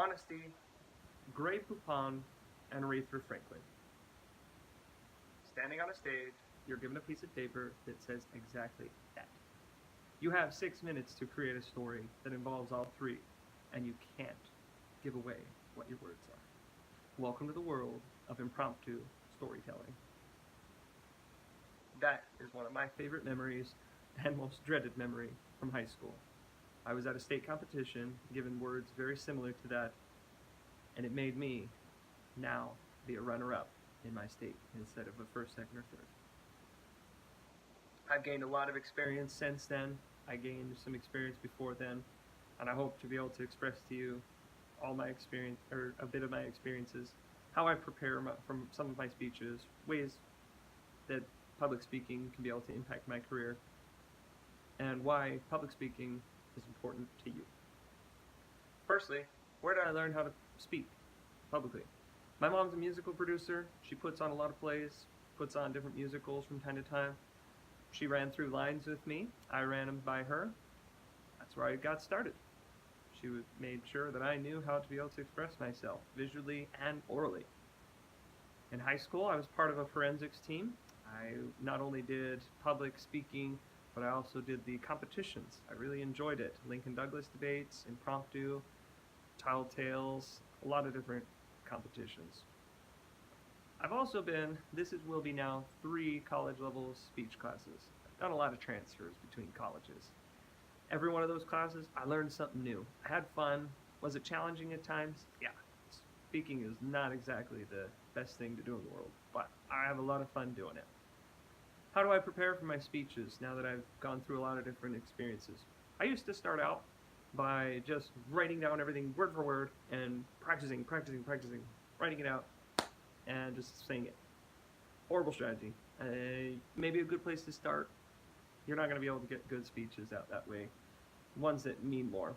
honesty, Grey Poupon, and Aretha Franklin. Standing on a stage, you're given a piece of paper that says exactly that. You have 6 minutes to create a story that involves all three, and you can't give away what your words are. Welcome to the world of impromptu storytelling. That is one of my favorite memories and most dreaded memory from high school. I was at a state competition given words very similar to that, and it made me now be a runner-up in my state instead of a first, second, or third. I've gained a lot of experience since then. I gained some experience before then, and I hope to be able to express to you all my experience, or a bit of my experiences, how I prepare from some of my speeches, ways that public speaking can be able to impact my career, and why public speaking is important to you. Firstly, where did I learn how to speak publicly? My mom's a musical producer. She puts on a lot of plays, puts on different musicals from time to time. She ran through lines with me. I ran them by her. That's where I got started. She made sure that I knew how to be able to express myself visually and orally. In high school, I was part of a forensics team. I not only did public speaking, but I also did the competitions. I really enjoyed it. Lincoln Douglas debates, impromptu, tall tales, a lot of different competitions. I've also been, will be now 3 college level speech classes. I've done a lot of transfers between colleges. Every one of those classes, I learned something new. I had fun. Was it challenging at times? Yeah. Speaking is not exactly the best thing to do in the world, but I have a lot of fun doing it. How do I prepare for my speeches now that I've gone through a lot of different experiences? I used to start out by just writing down everything word for word and practicing, writing it out, and just saying it. Horrible strategy. Maybe a good place to start. You're not going to be able to get good speeches out that way, ones that mean more.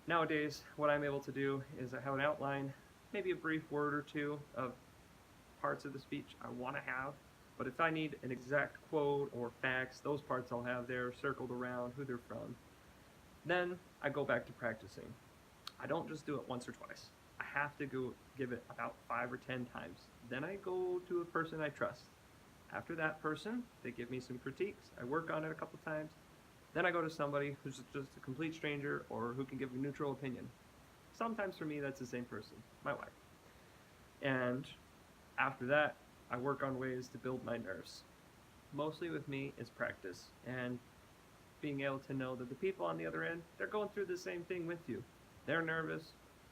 Nowadays, what I'm able to do is I have an outline, maybe a brief word or two of parts of the speech I want to have, but if I need an exact quote or facts, those parts I'll have there circled around, who they're from. Then I go back to practicing. I don't just do it once or twice. I have to go give it about 5 or 10 times. Then I go to a person I trust. After that person, they give me some critiques. I work on it a couple times. Then I go to somebody who's just a complete stranger or who can give a neutral opinion. Sometimes for me, that's the same person, my wife. And after that, I work on ways to build my nerves. Mostly with me is practice and being able to know that the people on the other end, they're going through the same thing with you. They're nervous,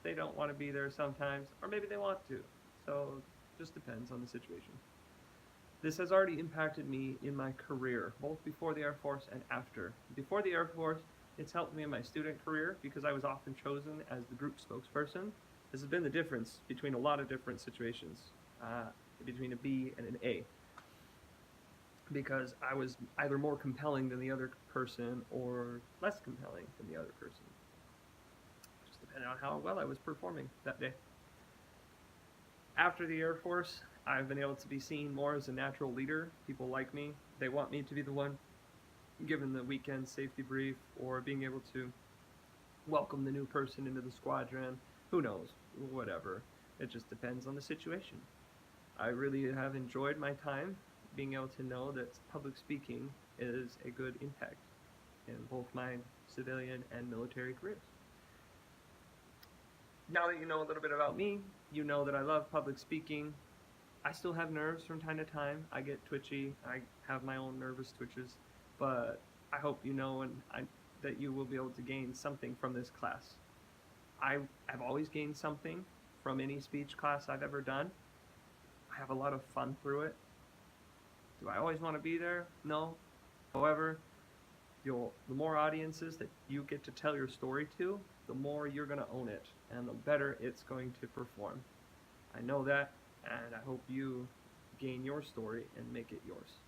they don't want to be there sometimes, or maybe they want to. So it just depends on the situation. This has already impacted me in my career, both before the Air Force and after. Before the Air Force, it's helped me in my student career because I was often chosen as the group spokesperson. This has been the difference between a lot of different situations, between a B and an A. Because I was either more compelling than the other person or less compelling than the other person. Just depending on how well I was performing that day. After the Air Force, I've been able to be seen more as a natural leader. People like me. They want me to be the one given the weekend safety brief or being able to welcome the new person into the squadron. Who knows? Whatever. It just depends on the situation. I really have enjoyed my time being able to know that public speaking is a good impact in both my civilian and military careers. Now that you know a little bit about me, you know that I love public speaking. I still have nerves from time to time. I get twitchy. I have my own nervous twitches, but I hope you know that you will be able to gain something from this class. I've always gained something from any speech class I've ever done. I have a lot of fun through it. Do I always want to be there? No. However, the more audiences that you get to tell your story to, the more you're going to own it, and the better it's going to perform. I know that, and I hope you gain your story and make it yours.